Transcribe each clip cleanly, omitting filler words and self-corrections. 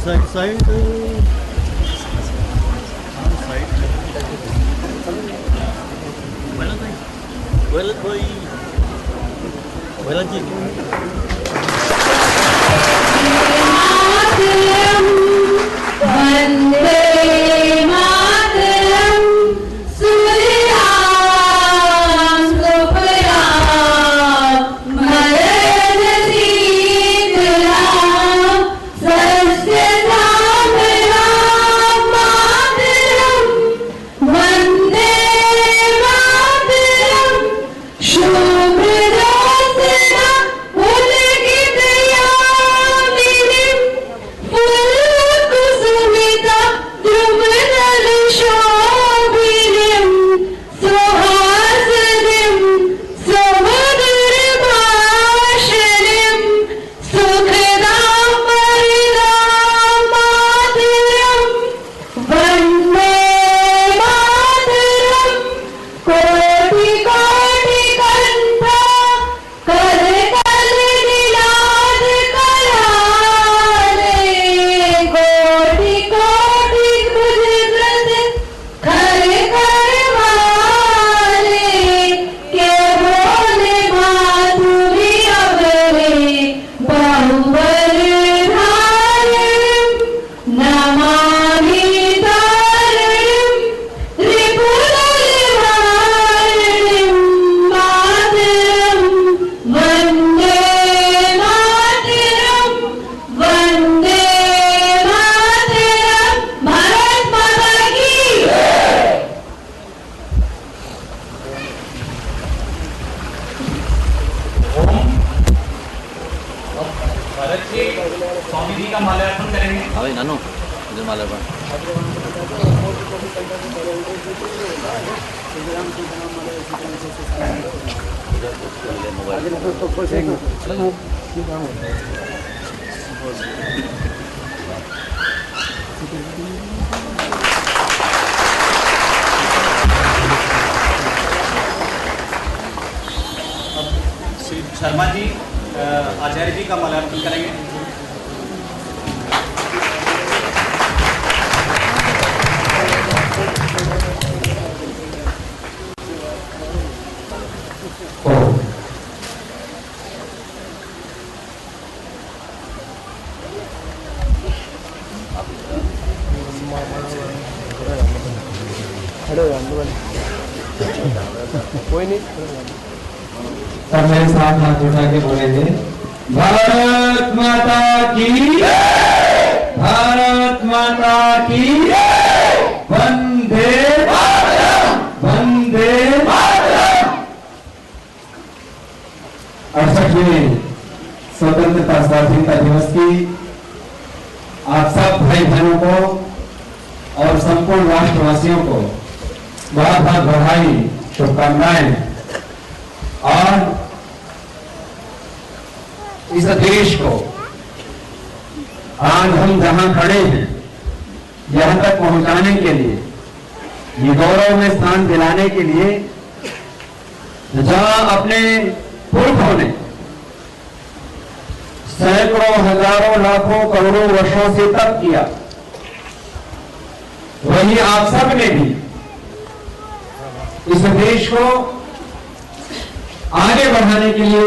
Side side जी स्वामी जी का माल्यार्पण करेंगे। हाँ भाई नानू मुझे माल्यार्पण। श्री शर्मा जी आचार्य जी का माल्यार्पण करेंगे। कोई नहीं सब मेरे साथ हाथ उठा के बोलेंगे भारत माता की भारत माता की वंदे वंदे 68वें स्वतंत्रता स्वाधीनता दिवस की आप सब भाई बहनों को और संपूर्ण राष्ट्रवासियों को बहुत बहुत बधाई, शुभकामनाएं। और इस देश को आज हम जहां खड़े हैं यहां तक पहुंचाने के लिए, ये गौरव में स्थान दिलाने के लिए, जहां अपने पुरखों ने सैकड़ों हजारों लाखों करोड़ों वर्षों से तप किया, वही आप सब ने भी इस देश को आगे बढ़ाने के लिए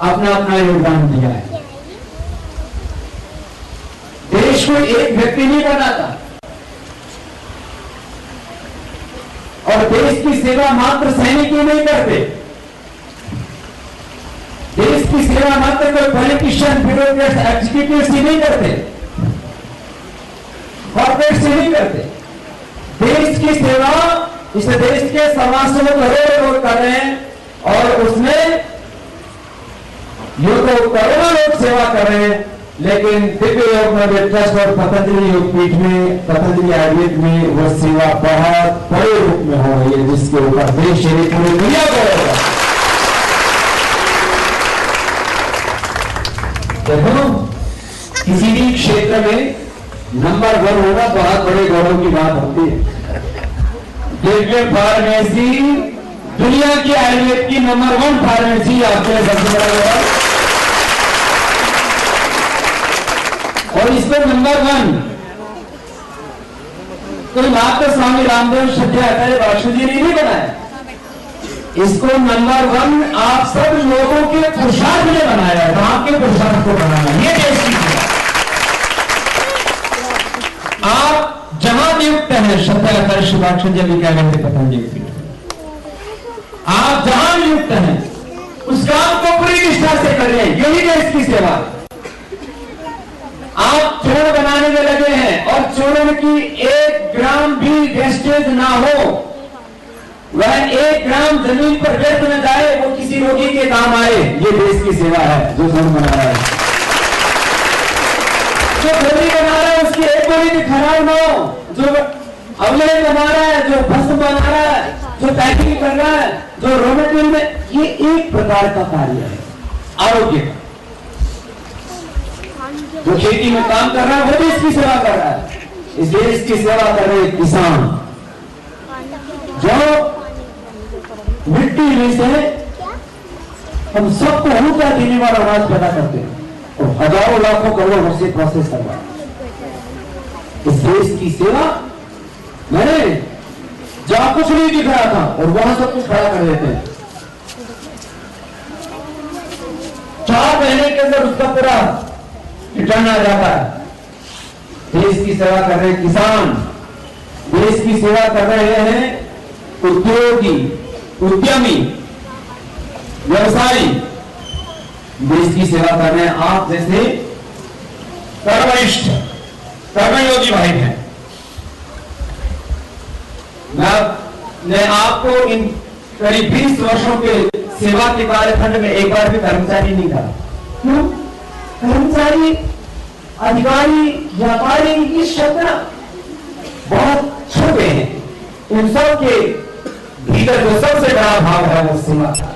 अपना अपना योगदान दिया है। देश को एक व्यक्ति नहीं बनाता और देश की सेवा मात्र सैनिक ही नहीं करते। देश की सेवा मात्र कोई पॉलिटिशियन, ब्यूरोक्रेट, एग्जीक्यूटिव से नहीं करते, कॉर्पोरेट से नहीं करते। देश की सेवा इस देश के 125 करोड़ लोग कर रहे हैं और उसमें यूं तो करोड़ों लोग सेवा कर रहे हैं, लेकिन दिव्य योग में ट्रस्ट और पतंजलि योगपीठ में, पतंजलि आयुर्वेद में वो सेवा बहुत बड़े रूप में हो रही है, जिसके ऊपर देश पूरी दुनिया को होगा। देखो किसी भी क्षेत्र में नंबर 1 होगा बहुत बड़े गौरव की बात होती है। दिव्य फार्मेसी दुनिया की आयुर्वेद की नंबर 1 फार्मेसी आपके लिए सबसे बड़ा है। और इसको नंबर 1 कोई मात्र स्वामी रामदेव श्रद्धेय आचार्य बासु जी ने नहीं बनाया, इसको नंबर 1 आप सब लोगों के पुरुषार्थ ने बनाया है, आपके पुरुषार्थ को बनाया। ये देश की सेवा। आप जहां नियुक्त हैं, श्रद्धेय आचार्य शिवाक्षर जी क्या कहते पतंजलि पीठ, आप जहां नियुक्त हैं उस काम को पूरी निष्ठा से कर रहे हैं, यही देश की सेवा। आप चूर्ण बनाने में लगे हैं और चूर्ण की 1 ग्राम भी वेस्टेज ना हो, वह 1 ग्राम जमीन पर व्यर्थ न जाए, वो किसी रोगी के काम आए, ये देश की सेवा है जो चूर्ण बना रहा है। जो गोली बना रहा है उसकी 1 गोली भी खराब ना हो, जो अवलेह बना रहा है, जो भस्म बना रहा है, जो पैकिंग कर रहा है, जो रॉ मटेरियल में, ये एक प्रकार का कार्य है आरोग्य का। जो खेती में काम कर रहा है वो देश की सेवा कर रहा है। इस देश की सेवा कर रहे किसान जो मिट्टी में से हम सबको ऊर्जा देने वाला अनाज पैदा करते हैं और हजारों लाखों करोड़ों से प्रोसेस करवा। इस देश की सेवा मैंने जहां कुछ नहीं दिख रहा था और वहां सब कुछ खड़ा कर देते हैं। 4 महीने के अंदर उसका पूरा रिटर्न आ जाता है। देश की सेवा कर रहे किसान, देश की सेवा कर रहे हैं उद्योगी, उद्यमी, व्यवसायी, देश की सेवा कर रहे हैं आप जैसे कर्मनिष्ठ कर्मयोगी भाई हैं। मैं आपको इन करीब 20 वर्षों के सेवा के कार्यखंड में एक बार भी कर्मचारी नहीं था। क्यों? कर्मचारी, अधिकारी, व्यापारी, ये शब्द बहुत छोटे हैं। उन सब के भीतर जो सबसे बड़ा भाव है वो सेवा का।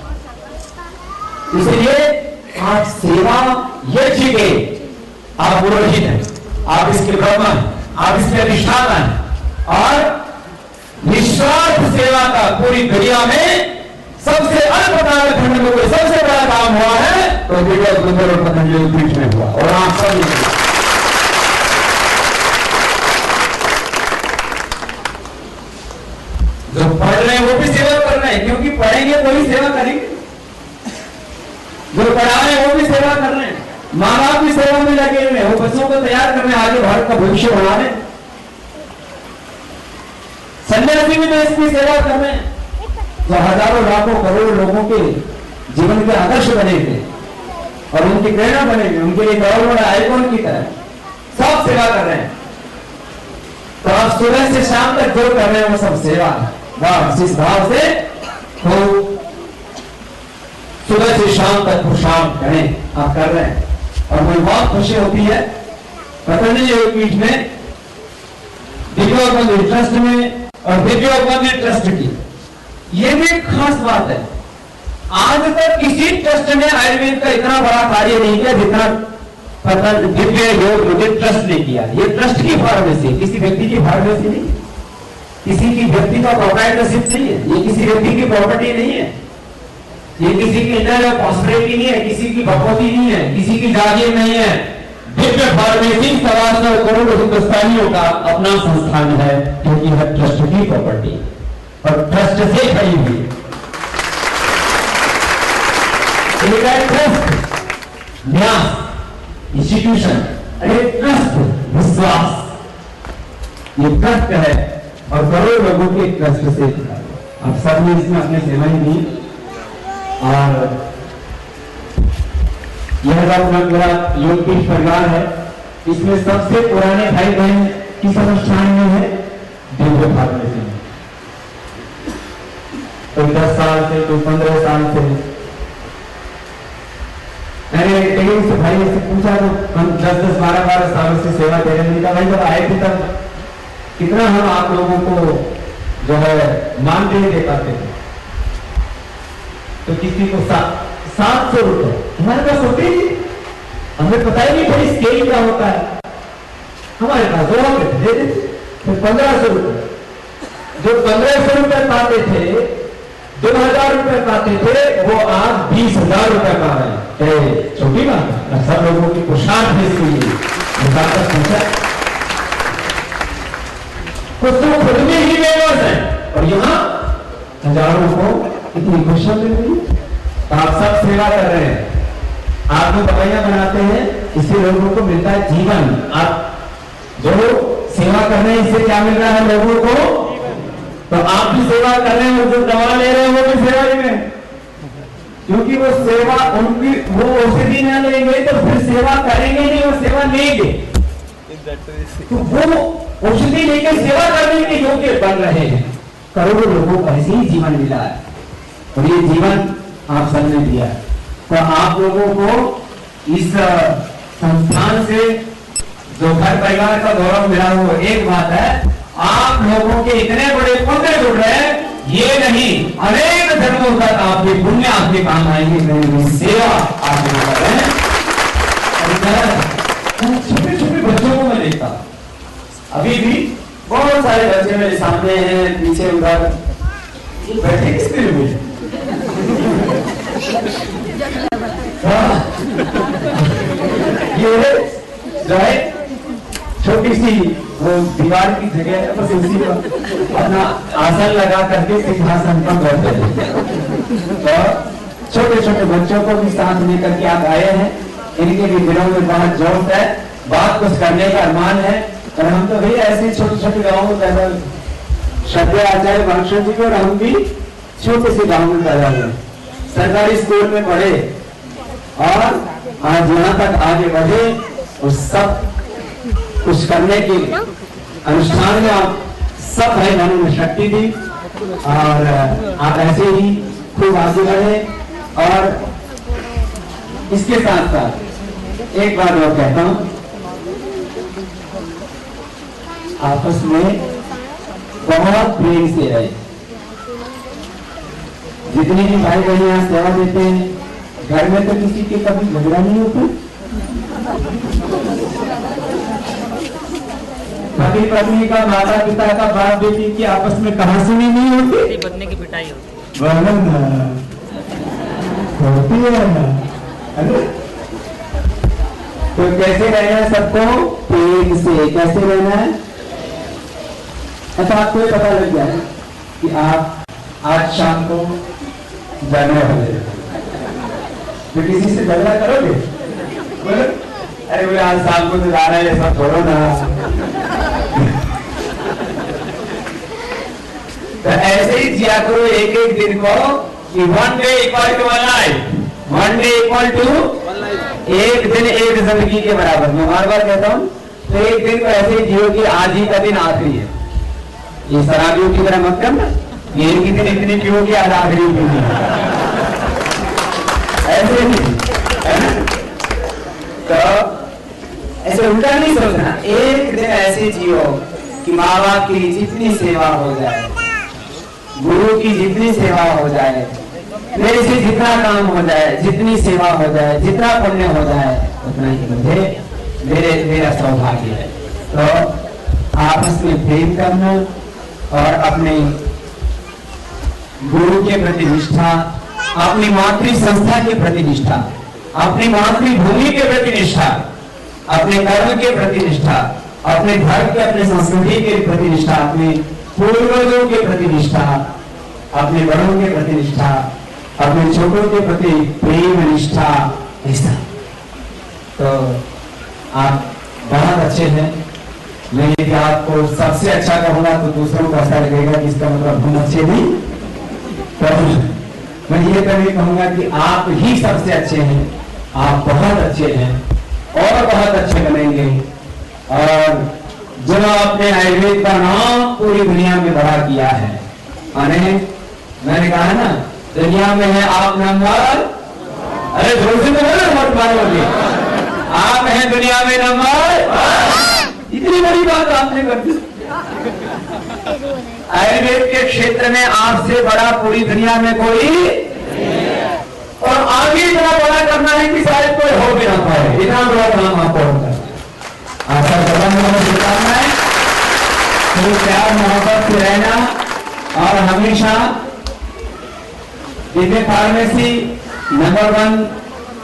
इसलिए आप सेवा यज्ञ के आप पुरोहित हैं, आप इसके ब्रह्म हैं, आप इसके अधिष्ठाता हैं और निस्वार्थ सेवा का पूरी दुनिया में सबसे अल्प कालखंड में कोई सबसे बड़ा काम हुआ है तो विवेक गुंजर और पतंजलि पीठ में हुआ। और आप सब जो पढ़ रहे हैं वो भी सेवा कर रहे हैं, क्योंकि पढ़ेंगे तो ही सेवा करेंगे। जो पढ़ा रहे हैं वो भी सेवा कर रहे हैं, माँ बाप भी सेवा में लगे हुए हैं, वो बच्चों को तैयार कर रहे हैं, आगे भारत का भविष्य बना रहे हैं। सन्यासी भी देश की सेवा कर रहे हैं, जो हजारों लाखों करोड़ों लोगों के जीवन के आदर्श बने थे और उनकी प्रेरणा बने हुए, उनके लिए गौरव बड़ा आइकॉन की तरह सब सेवा कर रहे हैं। तो आप सुबह से शाम तक जो कर रहे हैं वो सब सेवा है। वाह, इस भाव से तो सुबह से शाम तक पुरुषार्थ करें, आप कर रहे हैं और मुझे बहुत खुशी होती है पतंजलि योग पीठ में, दिव्योग मंदिर ट्रस्ट में और दिव्योग मंदिर ट्रस्ट की ये भी एक खास बात है। आज तक किसी ट्रस्ट ने आयुर्वेद का इतना बड़ा कार्य नहीं किया जितना दिव्य योग मंदिर ट्रस्ट ने किया। ये ट्रस्ट की फार्मेसी, किसी व्यक्ति की फार्मेसी नहीं, किसी की व्यक्ति का प्रोप्राइटरशिप नहीं है, ये किसी व्यक्ति की प्रॉपर्टी नहीं है, ये किसी की इंटरनल प्रॉस्पेरिटी नहीं है, किसी की भगवती नहीं है, किसी की जागीर नहीं है। दिव्य फार्मेसी 1.25 करोड़ हिंदुस्तानियों का अपना संस्थान है, क्योंकि हर ट्रस्ट की प्रॉपर्टी और ट्रस्ट से खड़ी हुई ट्रस्ट, न्यास, इंस्टीट्यूशन, अरे ट्रस्ट, विश्वास, ये ट्रस्ट है और करोड़ों लोगों के ट्रस्ट से आप सबने इसमें अपनी सेवाएं दी। और यह मेरा योग पीठ परिवार है, इसमें सबसे पुराने भाई बहन किस अनुष्ठान में है? दिव्य फार्मेसी में। तो 10 साल से, तो 15 साल से मैंने कई से भाई से पूछा तो हम 10-10, 12-12 सालों से सेवा दे रहे हैं। भाई जब आए थे तब कितना हम आप लोगों को जो है मान दे पाते थे, तो किसी को 700 रुपए हमारे पास होते ही, हमें पता ही नहीं भाई स्केल क्या होता है, हमारे पास दे देते। फिर 1500 रुपए, जो 1500 रुपए पाते थे, 2000 रुपए पाते थे, वो आज 20,000 रुपए पा रहे हैं। छोटी बात है, सब लोगों की पुरुषार्थ है इसके लिए। कुछ तो खुद में ही बेबस है और यहाँ हजारों को इतनी खुशियां मिल रही है। तो आप सब सेवा कर रहे हैं, आप जो दवाइयां बनाते हैं इससे लोगों को मिलता है जीवन। आप जो सेवा कर रहे हैं इससे क्या मिल रहा है लोगों को? तो आप भी सेवा कर रहे हैं, जो दवा ले रहे हैं वो भी सेवा ले रहे हैं, क्योंकि वो सेवा उनकी वो औषधि न लेंगे तो फिर सेवा करेंगे नहीं, वो सेवा लेंगे तो वो औषधि लेकर सेवा करने के योग्य बन रहे हैं। करोड़ों लोगों को ऐसे ही जीवन मिला है और ये जीवन आप सबने दिया है। तो आप लोगों को इस संस्थान से जो घर परिवार का गौरव मिला हो, एक बात है आप लोगों के इतने बड़े पुण्य जुड़ रहे हैं, ये नहीं अनेक जन्मों तक आपके पुण्य आपके काम आएंगे। सेवा आप लोग कर रहे हैं। छोटे छोटे बच्चों को मैं देखता, अभी भी बहुत सारे बच्चे मेरे सामने हैं, पीछे उधर बैठे किसके लिए मुझे ये जो है छोटी सी वो दीवार की जगह है, बस उसी पर अपना आसन लगा करके सिंहासन पर बैठे हैं। तो छोटे छोटे बच्चों को भी साथ लेकर के आप आए हैं, इनके भी दिलों में बहुत जोश है, बात कुछ करने का अरमान है। और हम तो भी ऐसे छोटे छोटे गाँव में पैदा, श्रद्धेय आचार्य वंशज जी और हम भी छोटे से गाँव में पैदा हुए, सरकारी स्कूल में पढ़े और आज यहाँ तक आगे बढ़े। उस सब कुछ करने के अनुष्ठान में आप सब भाई बहनों ने शक्ति दी और आप ऐसे ही खूब आगे बढ़े। और इसके साथ साथ एक बार मैं कहता हूं, आपस में बहुत प्रेम से रहे। जितने भी भाई बहन यहाँ सेवा देते हैं, घर में तो किसी के कभी झगड़ा नहीं होता, पति पत्नी का, माता पिता का, बाप बेटी की आपस में कहासुनी नहीं होती, पत्नी की पिटाई होती होती है ना। तो कैसे रहना है सबको? प्रेम से। कैसे रहना है? अच्छा आपको ये पता लग गया कि आप आज शाम को जाने वाले, तो किसी से झगड़ा करोगे? बोलो अरे बोले आज शाम को तो जा रहे हैं, सब छोड़ो ना। तो ऐसे ही जिया करो एक एक दिन को कि one day equal to one life, one day equal to एक दिन एक जिंदगी के बराबर। मैं बार बार कहता हूँ, तो एक दिन को ऐसे ही जियो कि आज ही का दिन आखिरी है। ये शराबियों की तरह मत करना, ये एक ही दिन इतनी पियो कि आज आखिरी पीनी ऐसे नहीं है ना। तो ऐसे उल्टा नहीं सोचना, एक दिन ऐसे जियो कि माँ बाप की जितनी सेवा हो जाए, गुरु की जितनी सेवा हो जाए, मेरे से जितना काम हो जाए, जितनी सेवा हो जाए, जितना पुण्य हो जाए, उतना ही मुझे मेरा सौभाग्य है। तो आपस में प्रेम करना और अपने गुरु के प्रति निष्ठा, अपनी मातृ संस्था के प्रति निष्ठा, अपनी मातृभूमि के प्रति निष्ठा, अपने कर्म के प्रति निष्ठा, अपने धर्म के, अपने संस्कृति के प्रति निष्ठा, अपने पूर्वजों के प्रति निष्ठा, अपने बड़ों के प्रति निष्ठा, अपने छोटों के प्रति प्रेम निष्ठा, ऐसा। तो आप बहुत अच्छे हैं। मैं यदि आपको सबसे अच्छा कहूंगा तो दूसरों को ऐसा लगेगा कि इसका मतलब हम अच्छे नहीं। तो मैं ये कभी कहूंगा कि आप ही सबसे अच्छे हैं, आप बहुत अच्छे हैं और बहुत अच्छे बनेंगे। और जो आपने आयुर्वेद का नाम पूरी दुनिया में बड़ा किया है, माने मैंने कहा है ना, दुनिया में है आप नंबर, अरे जोर से बोलो मत मारोगे, आप हैं दुनिया में नंबर। इतनी बड़ी बात आपने कर दी। आयुर्वेद के क्षेत्र में आपसे बड़ा पूरी दुनिया में कोई, और आगे इतना बड़ा करना है कि शायद कोई हो भी ना पाए, इतना बड़ा काम आपको होता है। आशा करता हूं शुभकामनाएं, प्यार मोहब्बत से रहना और हमेशा दिव्य फार्मेसी नंबर 1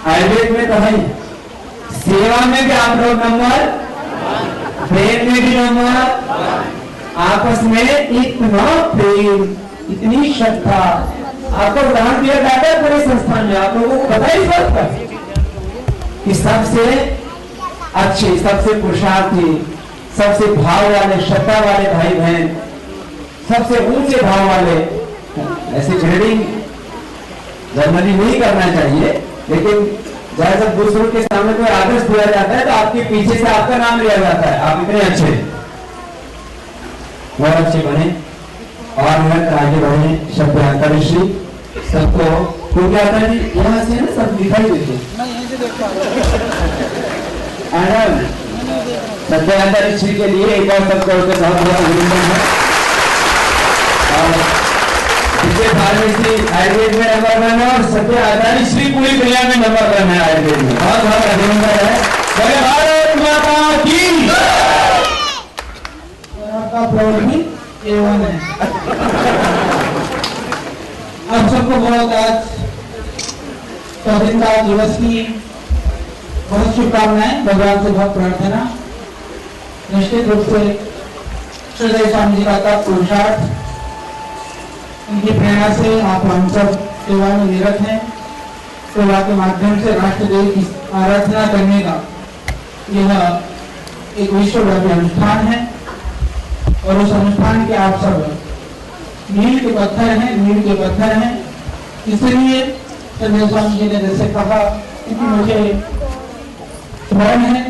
आयुर्वेद में तो है, सेवा में भी आप लोग नंबर प्रेम में भी नंबर, आपस में इतना प्रेम, इतनी श्रद्धा। आपको उदाहरण दिया जाता है पूरे संस्थान में, आप लोगों को पता ही बात का कि सबसे अच्छे, सबसे पुरुषार्थी, सबसे भाव वाले, श्रद्धा वाले भाई बहन, सबसे ऊंचे भाव वाले, ऐसे ग्रेडिंग जनरली नहीं करना चाहिए, लेकिन जब दूसरों के सामने कोई आदर्श दिया जाता है तो आपके पीछे से आपका नाम लिया जाता है, आप इतने अच्छे, बहुत अच्छे बने और निरंतर आगे बढ़े। शब्द अंतरिश्री सबको हो गया था जी, यहाँ से ना सब दिखाई देते आनंद। सत्य अंतरिश्री के लिए एक और सबको बहुत बहुत अभिनंदन है। और पिछले साल में श्री आयुर्वेद में नंबर 1 है और सत्य अंतरिश्री पूरी दुनिया में नंबर 1 है आयुर्वेद में, बहुत बहुत अभिनंदन है। जय भारत माता की। आपका प्रवृत्ति A1 है। आप सबको बहुत आज स्वाधीनता दिवस की बहुत शुभकामनाएं, भगवान से बहुत प्रार्थना। निश्चित रूप से श्री स्वामी जी का पुरुषार्थ, उनकी प्रेरणा से आप हम सब सेवा में निरत हैं। सेवा के माध्यम से राष्ट्रदेव की आराधना करने का यह एक विश्वव्यापी अनुष्ठान है और उस अनुष्ठान के आप सब मील के पत्थर हैं, मील के पत्थर हैं। इसलिए संजय स्वामी जी ने जैसे कहा कि मुझे स्मरण है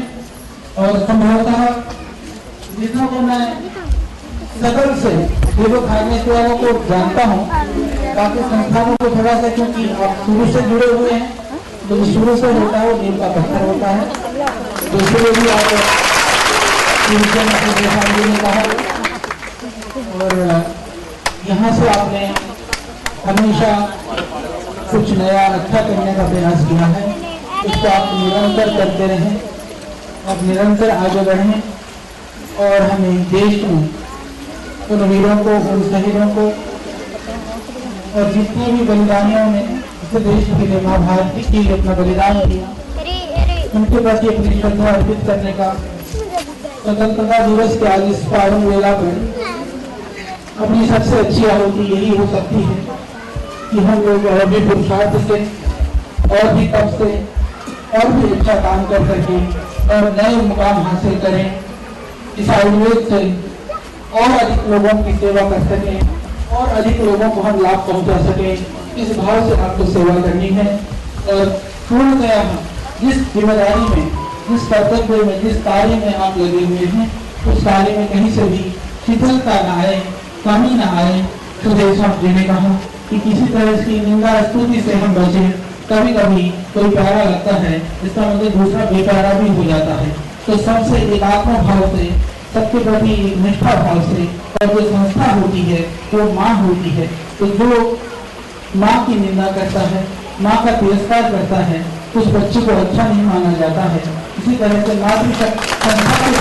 और संभवतः जितना को मैं सकल से देवो खाने सेवाओं को जानता हूँ, बाकी संस्थानों को थोड़ा सा, क्योंकि आप शुरू से जुड़े हुए हैं, जो शुरू से होता है वो नीम का पत्थर होता है। तो इसलिए भी आप ने कहा और यहाँ से आपने हमेशा कुछ नया अच्छा करने का प्रयास किया है, इसको आप निरंतर करते रहें, आप निरंतर आगे बढ़ें और हमें देश में उन वीरों को, उन शहीदों को और जितने भी बलिदानियों ने इस देश के लिए, माँ भारती के लिए अपना बलिदान दिया, उनके प्रति अपनी श्रद्धा अर्पित करने का स्वतंत्रता दिवस के आज इस पावन वेला पर अपनी सबसे अच्छी आहुति यही हो सकती है कि हम लोग और भी पुरुषार्थ से और भी तप से और भी अच्छा काम कर सकें और नए मुकाम हासिल करें, इस आयुर्वेद से और अधिक लोगों की सेवा कर सकें और अधिक लोगों को हम लाभ पहुंचा सकें। इस भाव से आपको सेवा करनी है और पूर्णतया जिस जिम्मेदारी में, जिस कर्तव्य में, जिस कार्य में आप लगे हुए हैं, उस कार्य में कहीं से भी शिथिलता न आए, कमी न आए। सुदेव स्वामी जी ने कहा कि किसी तरह की निंदा स्तुति से हम बचें। कभी कभी कोई प्यारा लगता है, इसका मतलब दूसरा बेप्यारा भी हो जाता है। तो सबसे एकात्म भाव से, सबके प्रति निष्ठा भाव से, और जो संस्था होती है वो माँ होती है। तो जो माँ की निंदा करता है, माँ का तिरस्कार करता है, उस बच्चे को अच्छा नहीं माना जाता है। इसी तरह से मातृ संस्था के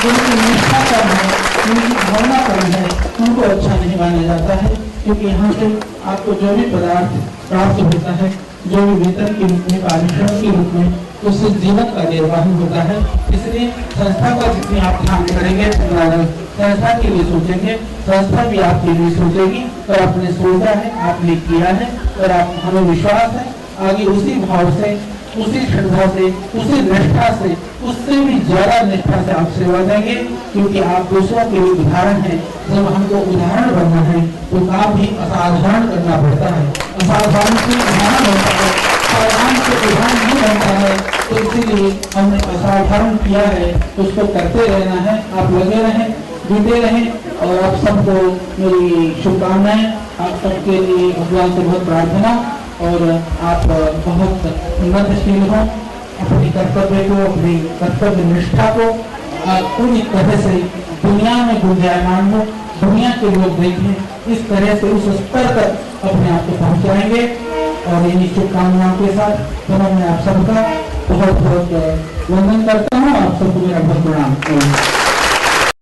जिनकी निष्ठा कम है, जिनकी भावना कम है, उनको अच्छा नहीं माना जाता है, क्योंकि यहाँ से आपको जो भी पदार्थ प्राप्त होता है, जो भी वेतन के रूप में, पारिश्रम के रूप में, उससे जीवन का निर्वाह होता है। इसलिए संस्था का जितनी आप ध्यान करेंगे, संस्था के लिए सोचेंगे, संस्था भी आपके लिए सोचेगी। और आपने सोचा है, आपने किया है और आप, हमें विश्वास है आगे उसी भाव से, उसी श्रद्धा से, उसी निष्ठा से, उससे भी ज्यादा निष्ठा से आप सेवा देंगे, क्योंकि आप दूसरों के लिए उदाहरण हैं। जब हमको उदाहरण बनना है तो काम भी असाधारण करना पड़ता है। असाधारण से उदाहरण होता है, साधारण से उदाहरण नहीं बनता है। तो इसीलिए हमने असाधारण किया है, उसको करते रहना है। आप लगे रहें, जुटे रहें और आप सबको मेरी शुभकामनाएं। आप सबके लिए भगवान से बहुत प्रार्थना और आप बहुत उन्नतशील हो, अपनी कर्तव्य को, अपनी कर्तव्य निष्ठा को पूरी तरह से दुनिया में गुंजायमान हो, दुनिया के लोग देखें, इस तरह से उस स्तर तक अपने आप को पहुंचाएंगे। और इन्हीं शुभकामनाओं के साथ तो मैं आप सबका बहुत बहुत वंदन करता हूँ। आप सबको मेरा बहुत प्रणाम।